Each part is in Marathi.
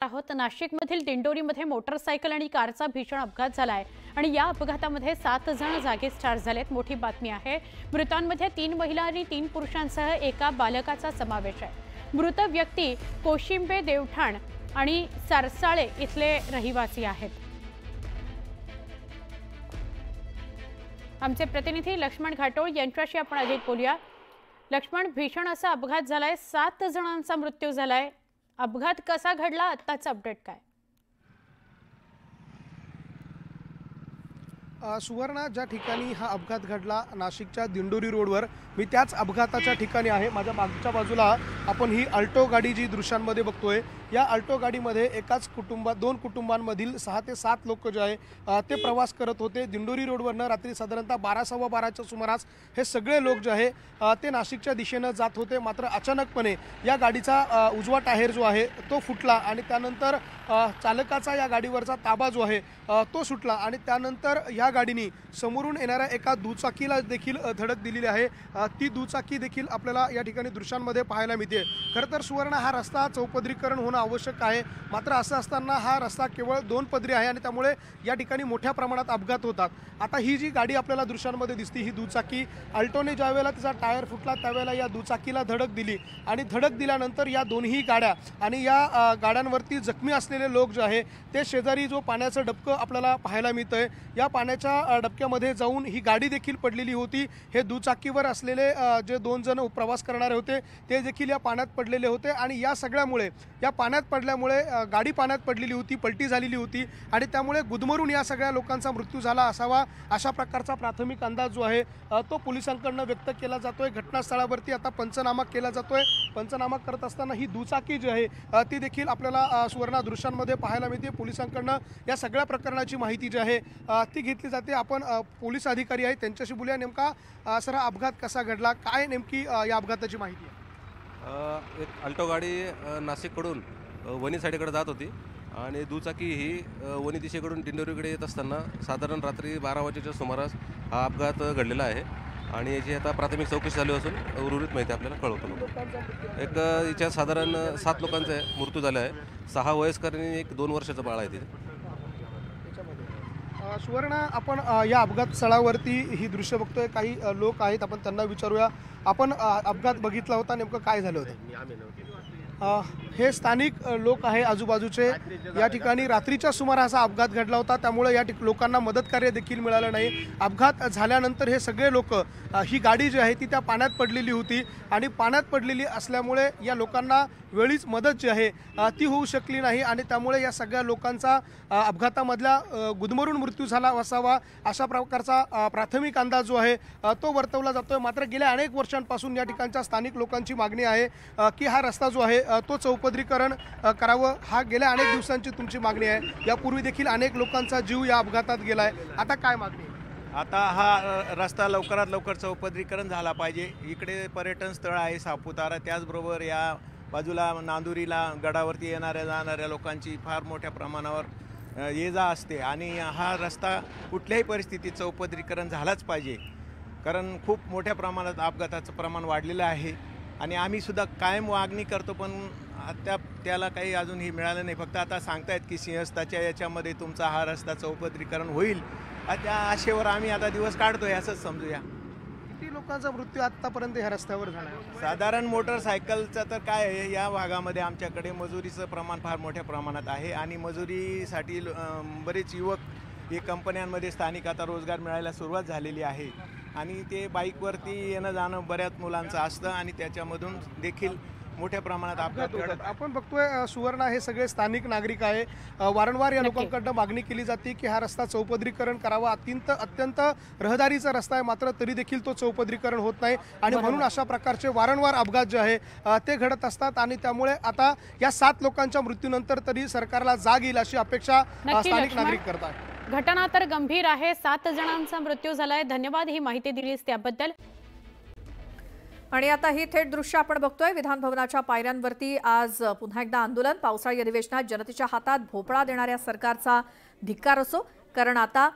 आहोत नाशिकमधील दिंडोरीमध्ये मोटरसायकल आणि कारचा भीषण अपघात झालाय आणि या अपघातामध्ये 7 जण जागीच ठार झालेत। मोठी बातमी आहे, मृतांमध्ये 3 महिला आणि 3 पुरुषांसह एका बालकाचा समावेश आहे। मृत व्यक्ती कोशिंबे देवठाण आणि सरसाळे इथले रहिवासी आहेत। आमचे प्रतिनिधी लक्ष्मण घाटोळ यांच्याशी आपण अधिक बोलूया। लक्ष्मण, भीषण असा अपघात झालाय, 7 जणांचा मृत्यू झालाय। अपघात कसा घडला, आत्ताचा अपडेट काय? सुवर्णा, ज्या ठिकाणी हा अपघात घडला नाशिकच्या दिंडोरी रोडवर, मी त्याच अपघाताच्या ठिकाणी आहे। माझ्या मागच्या बाजूला आपण ही अल्टो गाडी जी दृश्यांमध्ये बघतोय, या अल्टो गाडीमध्ये एकाच कुटुंबात 2 कुटुंबांमधील 6 ते 7 लोक जे आहे ते प्रवास करत होते। दिंडोरी रोडवरनं रात्री साधारणतः 12:15च्या सुमारास हे सगळे लोक जे आहे ते नाशिकच्या दिशेनं जात होते। मात्र अचानकपणे या गाडीचा उजवा टायर जो आहे तो फुटला आणि त्यानंतर चालकाचा या गाडीवरचा ताबा जो आहे तो सुटला आणि त्यानंतर या गाडीने समोरून येणाऱ्या एका दुचाकीला देखील धडक दिलेली आहे। ती दुचाकी देखील आपल्याला या ठिकाणी दृश्यांमध्ये पाहायला मिळते। खरं तर सुवर्ण, हा रस्ता चौपदरीकरण होणं आवश्यक आहे, मात्र असं असताना हा रस्ता केवळ 2 पदरी आहे आणि त्यामुळे या ठिकाणी मोठ्या प्रमाणात अपघात होतात। आता ही जी गाडी आपल्याला दृश्यांमध्ये दिसते, ही दुचाकी अल्टोने ज्यावेळेला तिचा टायर फुटला त्यावेळेला या दुचाकीला धडक दिली आणि धडक दिल्यानंतर या दोन्ही गाड्या आणि या गाड्यांवरती जखमी असलेले लोक जे आहे ते शेजारी जो पाण्याचं डबकं आपल्याला पाहायला मिळतंय, या पाण्याच्या डबक्यामध्ये जाऊन ही गाडी देखील पडलेली होती। हे दुचाकीवर असलेले जे 2 जण प्रवास करणारे होते ते देखील या पाण्यात पडलेले होते आणि या सगळ्यामुळे, या पाण्यात पडल्यामुळे गाडी पाण्यात पडलेली होती, पलटी झालेली होती आणि त्यामुळे गुदमरून या सगळ्या लोकांचा मृत्यू झाला असावा, अशा प्रकारचा प्राथमिक अंदाज जो आहे तो पोलिसांकडून व्यक्त केला जातोय। घटनास्थळावरती आता पंचनामा केला जातोय। पंचनामा करत असताना ही दुचाकी जी आहे ती देखील आपल्याला सुवर्ण दृश्यांमध्ये पाहायला मिळते। पोलिसांकडून या सगळ्या प्रकरणाची माहिती जी आहे ती घेतली जाते। आपण पोलीस अधिकारी आहेत त्यांच्याशी बोलूया, नेमका सर हा अपघात कसा घडला, काय नेमकी या अपघाताची माहिती आहे? एक अल्टो गाडी नाशिककडून वणी साईडकडे जात होती आणि दुचाकी ही वणी दिशेकडून दिंडोरीकडे येत असताना साधारण रात्री 12 वाजेच्या सुमारास हा अपघात घडलेला आहे आणि याची आता प्राथमिक चौकशी झाली असून उर्वरित माहिती आपल्याला कळवतो। एक याच्यात साधारण 7 लोकांचा मृत्यू झाला आहे, 6 वयस्कर आणि एक 2 वर्षाचं बाळ आहे तिथे। सुवर्ण, आपण या अपघात स्थळावरती ही दृश्य बघतोय, काही लोक आहेत, आपण त्यांना विचारूया। आपण अपघात बघितला होता, नेमकं काय झालं होतं? हे स्थानिक लोक आहे आजूबाजूचे, या ठिकाणी रात्रीच्या सुमारास हा अपघात घडला होता, त्यामुळे या लोकांना मदत कार्य देखील मिळालं नाही। अपघात झाल्यानंतर हे सगळे लोक, ही गाडी जी आहे ती त्या पाण्यात पडलेली होती आणि पाण्यात पडलेली असल्यामुळे या लोकांना वेळीच मदत जी आहे ती होऊ शकली नाही आणि त्यामुळे या सगळ्या लोकांचा अपघातामधला गुदमरून मृत्यू झाला असावा, अशा प्रकारचा प्राथमिक अंदाज जो आहे तो वर्तवला जातोय। मात्र गेल्या अनेक वर्षांपासून या ठिकाणच्या स्थानिक लोकांची मागणी आहे की हा रस्ता जो आहे तो चौपदरीकरण करावं। हा गेल्या अनेक दिवसांची तुमची मागणी आहे, यापूर्वी देखील अनेक लोकांचा जीव या अपघातात गेलाय, आता काय मागणी आहे? आता हा रस्ता लवकरात लवकर चौपदरीकरण झाला पाहिजे। इकडे पर्यटन स्थळ आहे सापुतारा, त्याचबरोबर या बाजूला नांदुरीला गडावरती येणाऱ्या जाणाऱ्या लोकांची फार मोठ्या प्रमाणावर ये जा असते आणि हा रस्ता कुठल्याही परिस्थितीत चौपदरीकरण झालाच पाहिजे, कारण खूप मोठ्या प्रमाणात अपघाताचं प्रमाण वाढलेलं आहे आणि आम्ही सुद्धा कायम मागणी करतो, पण त्याला काही अजूनही मिळालं नाही। फक्त आता सांगतायत की सिंहस्थाच्या याच्यामध्ये तुमचा हा रस्ता चौपदरीकरण होईल, त्या आशेवर आम्ही आता दिवस काढतोय असंच समजूया। किती लोकांचा मृत्यू आतापर्यंत ह्या रस्त्यावर झाला? साधारण मोटरसायकलचं तर काय आहे, या भागामध्ये आमच्याकडे मजुरीचं प्रमाण फार मोठ्या प्रमाणात आहे आणि मजुरीसाठी बरेच युवक हे कंपन्यांमध्ये स्थानिक आता रोजगार मिळायला सुरुवात झालेली आहे आणि ते बाईकवरती येणं जाणं बऱ्याच मुलांचं असतं आणि त्याच्यामधून देखील मोठ्या प्रमाणात अपघात होतात। आपण बघतोय सुवर्ण, हे सगळे स्थानिक नागरिक आहे, वारंवार या लोकांकडून मागणी केली जाते की हा रस्ता चौपदरीकरण करावा। अत्यंत रहदारीचा रस्ता आहे, मात्र तरी देखील तो चौपदरीकरण होत नाही आणि म्हणून अशा प्रकारचे वारंवार अपघात जे आहे ते घडत असतात आणि त्यामुळे आता या 7 लोकांच्या मृत्यूनंतर तरी सरकारला जाग येईल अशी अपेक्षा स्थानिक नागरिक करतात। घटना तर गंभीर आहे, 7 जणांचा मृत्यू झालाय। धन्यवाद ही माहिती दिलीस त्याबद्दल। आणि आता ही थेट दृश्य आपण बघतोय, विधान भवनाच्या पायऱ्यांवरती आज पुन्हा एकदा आंदोलन। पावसाळी अधिवेशनात जनतेच्या हातात भोपळा देणाऱ्या सरकारचा धिक्कार असो, कारण आता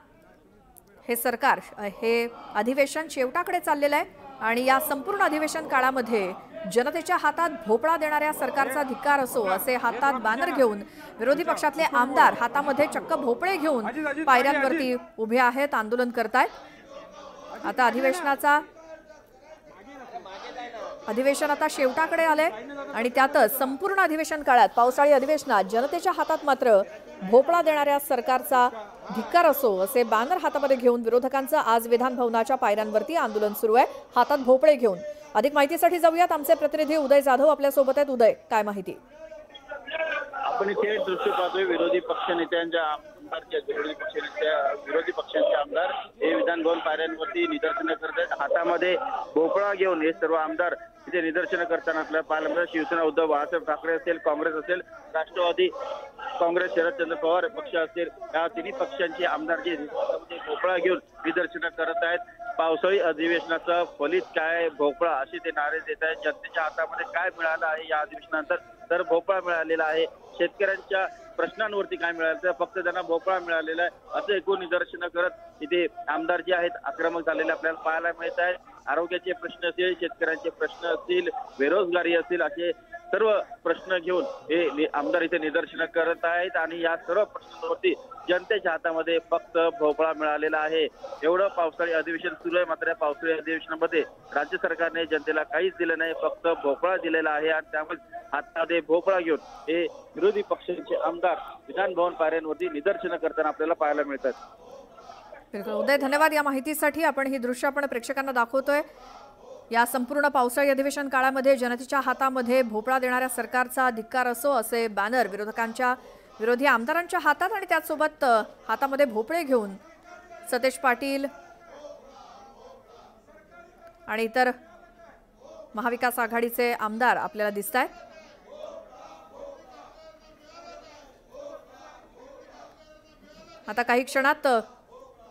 हे सरकार, हे अधिवेशन शेवटाकडे चाललेलं आहे आणि या संपूर्ण अधिवेशन काळामध्ये जनतेच्या हातात भोपळा देणाऱ्या सरकारचा धिक्कार असो असे हातात बॅनर घेऊन विरोधी पक्षातले आमदार हातामध्ये चक्क भोपळे घेऊन पायऱ्यांवरती उभे आहेत, आंदोलन करतायत। आता अधिवेशन आता शेवटाकडे आले आणि त्यातच संपूर्ण अधिवेशन काळात पावसाळी अधिवेशनात जनतेच्या हातात मात्र भोपळा देणाऱ्या सरकारचा धिक्कार असो असे बॅनर हातामध्ये घेऊन विरोधकांचं आज विधान भवनाच्या पायऱ्यांवरती आंदोलन सुरू आहे, हातात भोपळे घेऊन। अधिक माहितीसाठी जाऊयात, आमचे प्रतिनिधी उदय जाधव आपल्या सोबत आहेत। उदय, काय माहिती? आपण इथे दृश्य पाहतोय विरोधी पक्षनेत्यांच्या विरोधी पक्षांचे आमदार हे विधान भवन पायऱ्यांवरती निदर्शनं करत आहेत, हातामध्ये भोपळा घेऊन हे सर्व आमदार इथे निदर्शनं करताना आपल्याला पाहायला मिळतं। शिवसेना उद्धव बाळासाहेब ठाकरे असेल, काँग्रेस असेल, राष्ट्रवादी काँग्रेस, शरदचंद्र पवार पक्ष असेल, या तिन्ही पक्षांचे आमदार जे भोपळा घेऊन निदर्शनं करत आहेत। पावसाळी अधिवेशनाचं फलित काय, भोपळा, असे ते नारे देत आहेत। जनतेच्या हातामध्ये काय मिळालं आहे या अधिवेशनानंतर? तर भोपळा मिळालेला आहे। शेतकऱ्यांच्या प्रश्नांवरती काय मिळालं तर फक्त त्यांना भोपळा मिळालेला आहे असं एकूण निदर्शनं करत इथे आमदार जे आहेत आक्रमक झालेले आपल्याला पाहायला मिळत आहेत। आरोग्याचे प्रश्न असतील, शेतकऱ्यांचे प्रश्न असतील, बेरोजगारी असतील, असे सर्व प्रश्न घेऊन हे आमदार इथे निदर्शनं करत आहेत आणि या सर्व प्रश्नांवरती जनतेच्या हातामध्ये फक्त भोपळा मिळालेला आहे। एवढं पावसाळी अधिवेशन सुरू आहे, मात्र या पावसाळी अधिवेशनामध्ये राज्य सरकारने जनतेला काहीच दिलं नाही, फक्त भोपळा दिलेला आहे आणि त्यामुळे हातामध्ये भोपळा घेऊन हे विरोधी पक्षाचे आमदार विधान भवन पायऱ्यांवरती निदर्शनं करताना आपल्याला पाहायला मिळतात। बिलकुल उदय, धन्यवाद या माहितीसाठी। आपण ही दृश्य प्रेक्षकांना दाखवतोय। या संपूर्ण पावसाळी अधिवेशन काळामध्ये जनतेच्या हातामध्ये भोपळा देणाऱ्या सरकारचा धिक्कार असो असे बॅनर विरोधकांच्या विरोधी आमदारांच्या हातात आणि त्याचसोबत हातामध्ये भोपळे घेऊन सतेज पाटील आणि इतर महाविकास आघाडीचे आमदार आपल्याला दिसतायत। आता काही क्षणात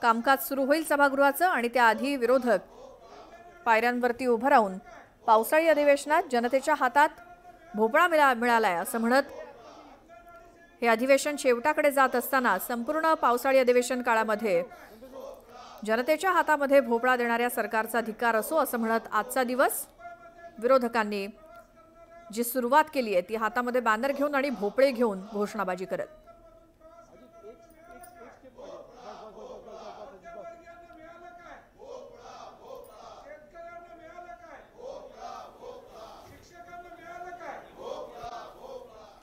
कामकाज सुरू होईल सभागृहाचं आणि त्याआधी विरोधक पायऱ्यांवरती उभं राहून पावसाळी अधिवेशनात जनतेच्या हातात भोपळा मिळालाय असं म्हणत हे अधिवेशन शेवटाकडे जात असताना संपूर्ण पावसाळी अधिवेशन काळामध्ये जनतेच्या हातामध्ये भोपळा देणाऱ्या सरकारचा धिक्कार असो असं म्हणत आजचा दिवस विरोधकांनी जी सुरुवात केली आहे ती हातामध्ये बॅनर घेऊन आणि भोपळे घेऊन घोषणाबाजी करत।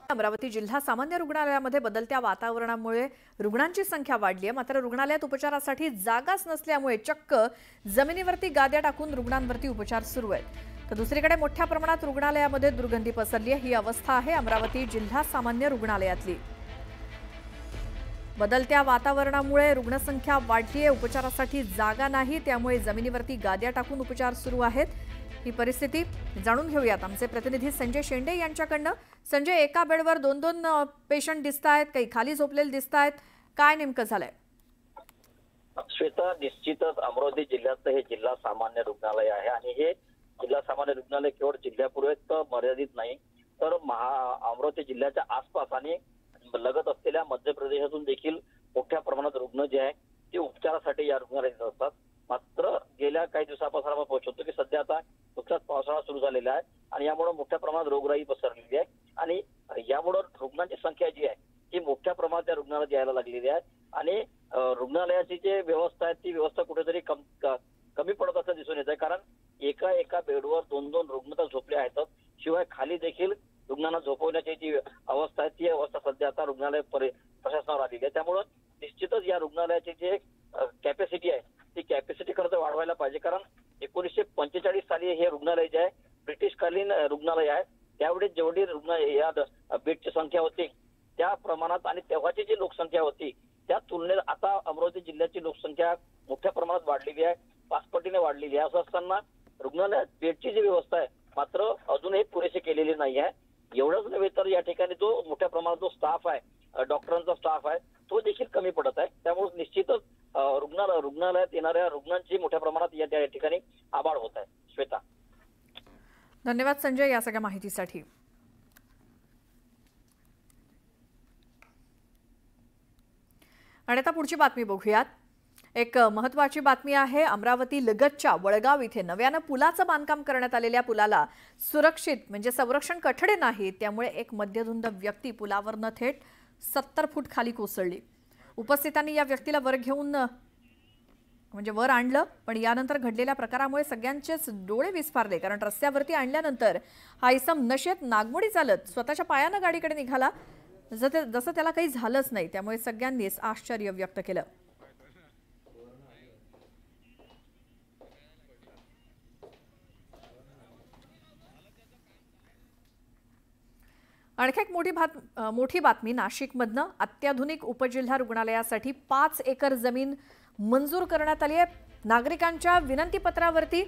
अमरावती जिल्हा सामान्य रुग्णालयामध्ये बदलत्या वातावरणामुळे रुग्णांची संख्या वाढली आहे, मात्र रुग्णालयात उपचारासाठी जागाच नसल्यामुळे चक्क जमिनीवरती गाद्या टाकून रुग्णांवरती उपचार सुरू आहेत। तर दुसरीकडे मोठ्या प्रमाणात रुग्णालयामध्ये दुर्गंधी पसरली आहे। ही अवस्था आहे अमरावती जिल्हा सामान्य रुग्णालयातली। बदलत्या वातावरणामुळे रुग्णसंख्या वाढली आहे, उपचारासाठी जागा नाही, त्यामुळे जमिनीवरती गाद्या टाकून उपचार सुरू आहेत। ही परिस्थिती जाणून घेऊयात आमचे प्रतिनिधी संजय शेंडे यांच्याकडनं। संजय, एका बेडवर दोन दोन पेशंट दिसतायत, काही खाली झोपलेले दिसतायत, काय नेमकं झालंय? श्वेता, निश्चितच अमरावती जिल्ह्याचं हे जिल्हा सामान्य रुग्णालय आहे आणि हे जिल्हा सामान्य रुग्णालय केवळ जिल्ह्यापुरत मर्यादित नाही तर अमरावती जिल्ह्याच्या आसपास आणि लगत असलेल्या मध्य प्रदेशातून देखील मोठ्या प्रमाणात रुग्ण जे आहे ते उपचारासाठी या रुग्णालयात असतात। मात्र गेल्या काही दिवसापासून आपण पोहोचतो की सध्या आता नुकताच पावसाळा सुरू झालेला आहे आणि यामुळे मोठ्या प्रमाणात रोगराई पसरलेली आहे आणि यामुळे रुग्णांची संख्या जी आहे ती मोठ्या प्रमाणात या रुग्णालयात यायला लागलेली आहे आणि रुग्णालयाची जी व्यवस्था आहे ती व्यवस्था कुठेतरी कमी पडत असं दिसून येत आहे। कारण एका बेडवर दोन दोन रुग्ण तर झोपले आहेत, शिवाय खाली देखील रुग्णांना झोपवण्याची जी अवस्था आहे ती अवस्था सध्या आता रुग्णालय प्रशासनावर आलेली आहे। त्यामुळे निश्चितच या रुग्णालयाची जी कॅपॅसिटी आहे ती कॅपॅसिटी खरं तर वाढवायला पाहिजे। कारण 1945 साली हे रुग्णालय जे आहे ब्रिटिशकालीन रुग्णालय आहे, त्यावेळी जेवढी रुग्ण या बेडची संख्या होती त्या प्रमाणात आणि तेव्हाची जी लोकसंख्या होती त्या तुलनेत आता अमरावती जिल्ह्याची लोकसंख्या मोठ्या प्रमाणात वाढलेली आहे, 5 पटीने वाढलेली आहे। असं असताना रुग्णालयात बेडची जी व्यवस्था आहे मात्र अजूनही पुरेशी केलेली नाही आहे। एवढंच नव्हे तर या ठिकाणी जो मोठ्या प्रमाणात जो स्टाफ आहे, डॉक्टरांचा स्टाफ आहे, तो देखील कमी पडत आहे। त्यामुळे निश्चितच रुग्णालयात येणाऱ्या रुग्णांची मोठ्या प्रमाणात या ठिकाणी आबाळ होत आहे। श्वेता, धन्यवाद संजय या सगळ्या माहितीसाठी। आणि आता पुढची बातमी बघूयात। एक महत्त्वाची बातमी आहे। अमरावती लगतच्या वळगाव इथे नव्यानं पुलाचं बांधकाम करण्यात आलेल्या पुलाला सुरक्षित म्हणजे संरक्षण कठडे नाही, त्यामुळे एक मध्यधुंद व्यक्ती पुलावरनं थेट 70 फूट खाली कोसळली। उपस्थितांनी या व्यक्तीला वर आणलं, पण यानंतर घडलेल्या प्रकारामुळे सगळ्यांचेच डोळे विस्फारले। कारण रस्त्यावरती आणल्यानंतर हा इसम नशेत नागमोडी चालत स्वतःच्या पायानं गाडीकडे निघाला, जसं त्याला काही झालंच नाही। त्यामुळे सगळ्यांनीच आश्चर्य व्यक्त केलं। आणखी एक मोठी बातमी नाशिकमधनं अत्याधुनिक उपजिल्हा रुग्णालयासाठी 5 एकर जमीन मंजूर करण्यात आली आहे। नागरिकांच्या विनंतीपत्रावरती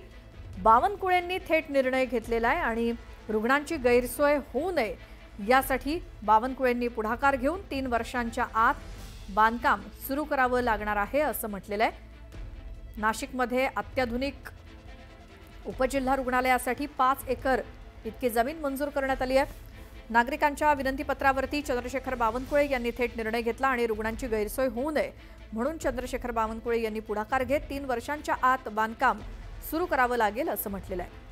बावनकुळेंनी थेट निर्णय घेतलेला आहे आणि रुग्णांची गैरसोय होऊ नये यासाठी बावनकुळेंनी पुढाकार घेऊन 3 वर्षांच्या आत बांधकाम सुरू करावं लागणार आहे असं म्हटलेलं आहे। नाशिकमध्ये अत्याधुनिक उपजिल्हा रुग्णालयासाठी 5 एकर इतकी जमीन मंजूर करण्यात आली आहे। नागरिकांच्या विनंतीपत्रावरती चंद्रशेखर बावनकुळे यांनी थेट निर्णय घेतला आणि रुग्णांची गैरसोय होऊ नये म्हणून चंद्रशेखर बावनकुळे यांनी पुढाकार घेत 3 वर्षांच्या आत बांधकाम सुरू करावं लागेल असं म्हटलेलं आहे।